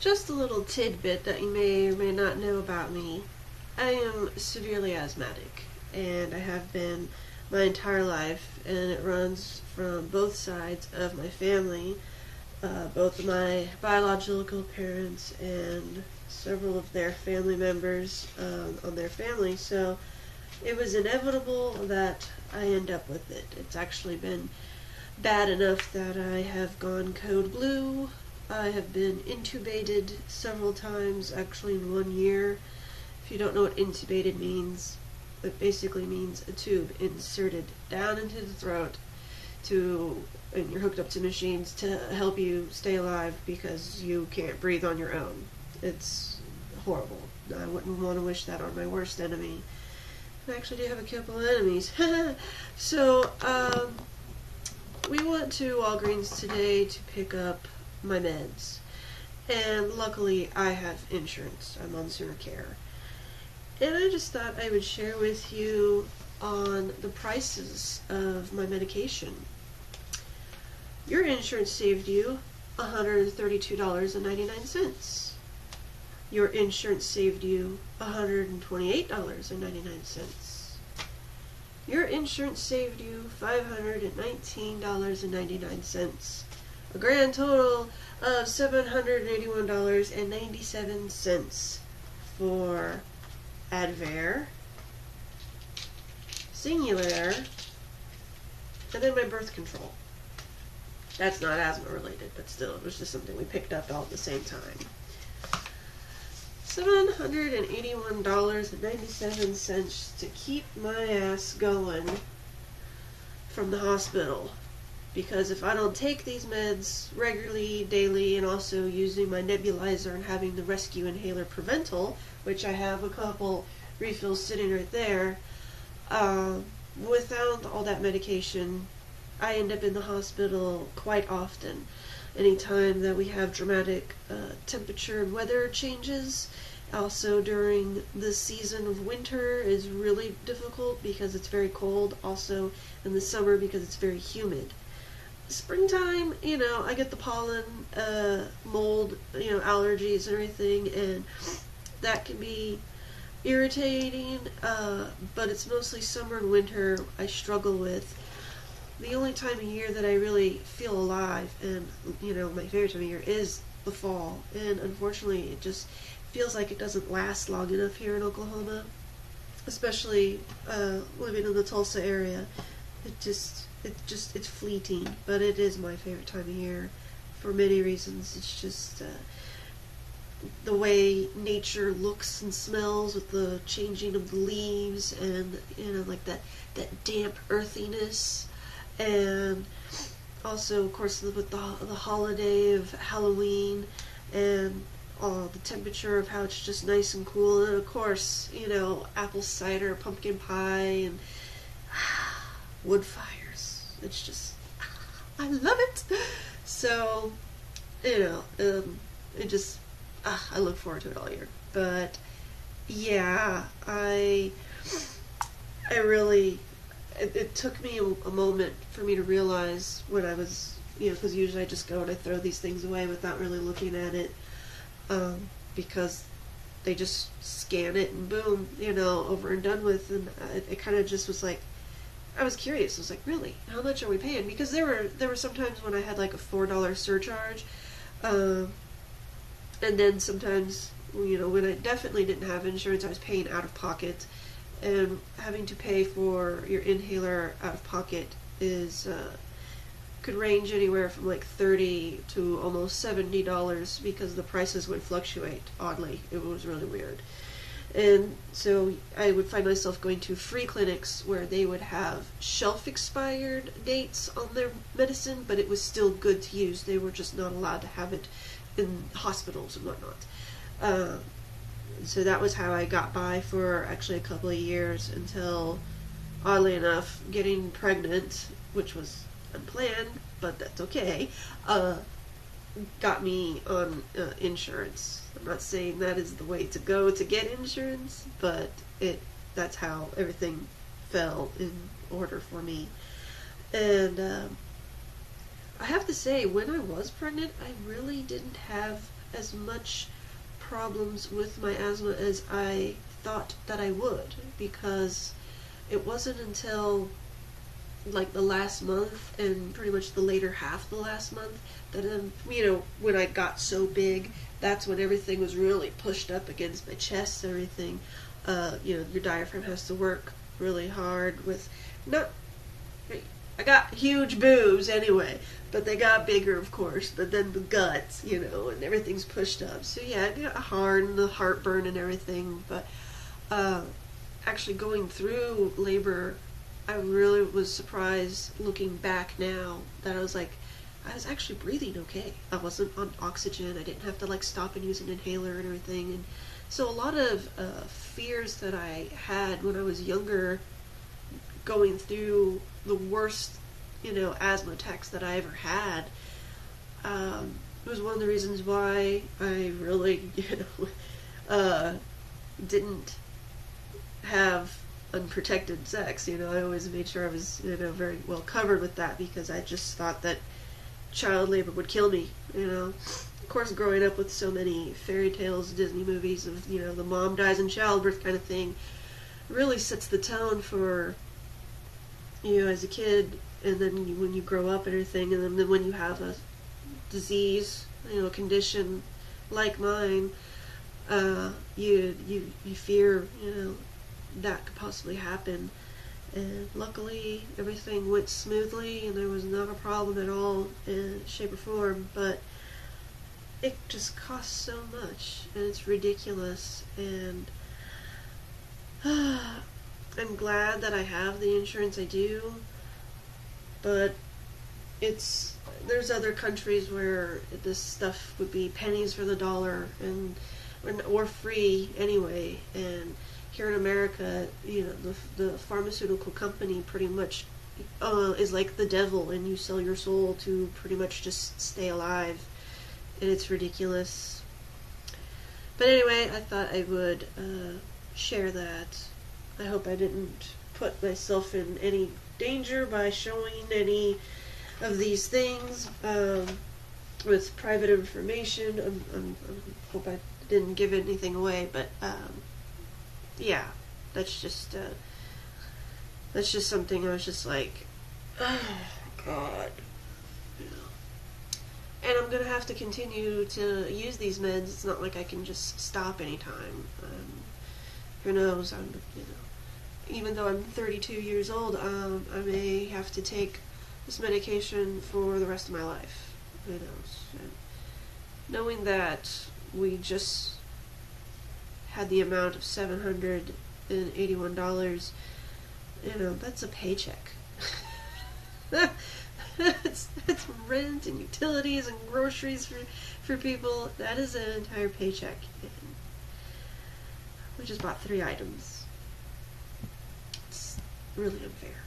Just a little tidbit that you may or may not know about me. I am severely asthmatic, and I have been my entire life, and it runs from both sides of my family, both of my biological parents and several of their family members on their family, so it was inevitable that I end up with it. It's actually been bad enough that I have gone code blue. I have been intubated several times, actually in 1 year. If you don't know what intubated means, it basically means a tube inserted down into the throat and you're hooked up to machines to help you stay alive because you can't breathe on your own. It's horrible. I wouldn't want to wish that on my worst enemy. I actually do have a couple of enemies. So, we went to Walgreens today to pick up my meds. And luckily, I have insurance. I'm on Sooner Care. And I just thought I would share with you on the prices of my medication. Your insurance saved you $132.99. Your insurance saved you $128.99. Your insurance saved you $519.99. A grand total of $781.97 for Advair, Singulair, and then my birth control. That's not asthma related, but still, it was just something we picked up all at the same time. $781.97 to keep my ass going from the hospital. Because if I don't take these meds regularly, daily, and also using my nebulizer and having the rescue inhaler Prevental, which I have a couple refills sitting right there, without all that medication, I end up in the hospital quite often. Anytime that we have dramatic temperature and weather changes, also during the season of winter is really difficult because it's very cold, also in the summer because it's very humid. Springtime, I get the pollen, mold, allergies and everything, and that can be irritating, but it's mostly summer and winter I struggle with. The only time of year that I really feel alive and, my favorite time of year is the fall, and unfortunately it just feels like it doesn't last long enough here in Oklahoma, especially living in the Tulsa area. It's fleeting, but it is my favorite time of year for many reasons. It's just the way nature looks and smells with the changing of the leaves and, like that damp earthiness. And also, of course, with the holiday of Halloween and the temperature of how it's just nice and cool. And of course, apple cider, pumpkin pie, and wood fires. It's just, I love it. So, it just, I look forward to it all year. But, yeah, I really, it took me a moment for me to realize when I was, because usually I just go and I throw these things away without really looking at it, because they just scan it and boom, over and done with. And it kind of just was like, I was curious. I was like, really? How much are we paying? Because there were some times when I had like a $4 surcharge, and then sometimes, when I definitely didn't have insurance, I was paying out of pocket, and having to pay for your inhaler out of pocket is could range anywhere from like $30 to almost $70 because the prices would fluctuate oddly. It was really weird. And so I would find myself going to free clinics where they would have shelf expired dates on their medicine, but it was still good to use. They were just not allowed to have it in hospitals and whatnot. So that was how I got by for actually a couple of years until, oddly enough, getting pregnant, which was unplanned, but that's okay, got me on insurance. I'm not saying that is the way to go to get insurance, but that's how everything fell in order for me. And I have to say, when I was pregnant, I really didn't have as much problems with my asthma as I thought that I would, because it wasn't until like the last month and pretty much the later half of the last month that when I got so big, that's when everything was really pushed up against my chest and everything. Your diaphragm has to work really hard with not. I got huge boobs anyway, but they got bigger, of course. But then the guts, and everything's pushed up. So yeah, it got hard and the heartburn and everything. But actually going through labor, I really was surprised looking back now that I was actually breathing okay. I wasn't on oxygen. I didn't have to stop and use an inhaler and everything. And so a lot of fears that I had when I was younger, going through the worst, asthma attacks that I ever had, was one of the reasons why I really, didn't have unprotected sex. I always made sure I was, very well covered with that, because I just thought that child labor would kill me. Of course, growing up with so many fairy tales, Disney movies of, the mom dies in childbirth kind of thing, really sets the tone for you as a kid, and then when you grow up and everything, and then when you have a disease, a condition like mine, you fear, that could possibly happen. And luckily, everything went smoothly, and there was not a problem at all in shape or form, but it just costs so much, and it's ridiculous, and I'm glad that I have the insurance I do, but there's other countries where this stuff would be pennies for the dollar, or free anyway, and here in America, the pharmaceutical company pretty much is like the devil, and you sell your soul to pretty much just stay alive, and it's ridiculous. But anyway, I thought I would share that. I hope I didn't put myself in any danger by showing any of these things with private information. I hope I didn't give anything away, but yeah, that's just something I was just like, oh God. And I'm gonna have to continue to use these meds. It's not like I can just stop anytime. Who knows? Even though I'm 32 years old, I may have to take this medication for the rest of my life. Who knows? And knowing that we just had the amount of $781, that's a paycheck. That's rent and utilities and groceries for people. That is an entire paycheck. And we just bought 3 items. It's really unfair.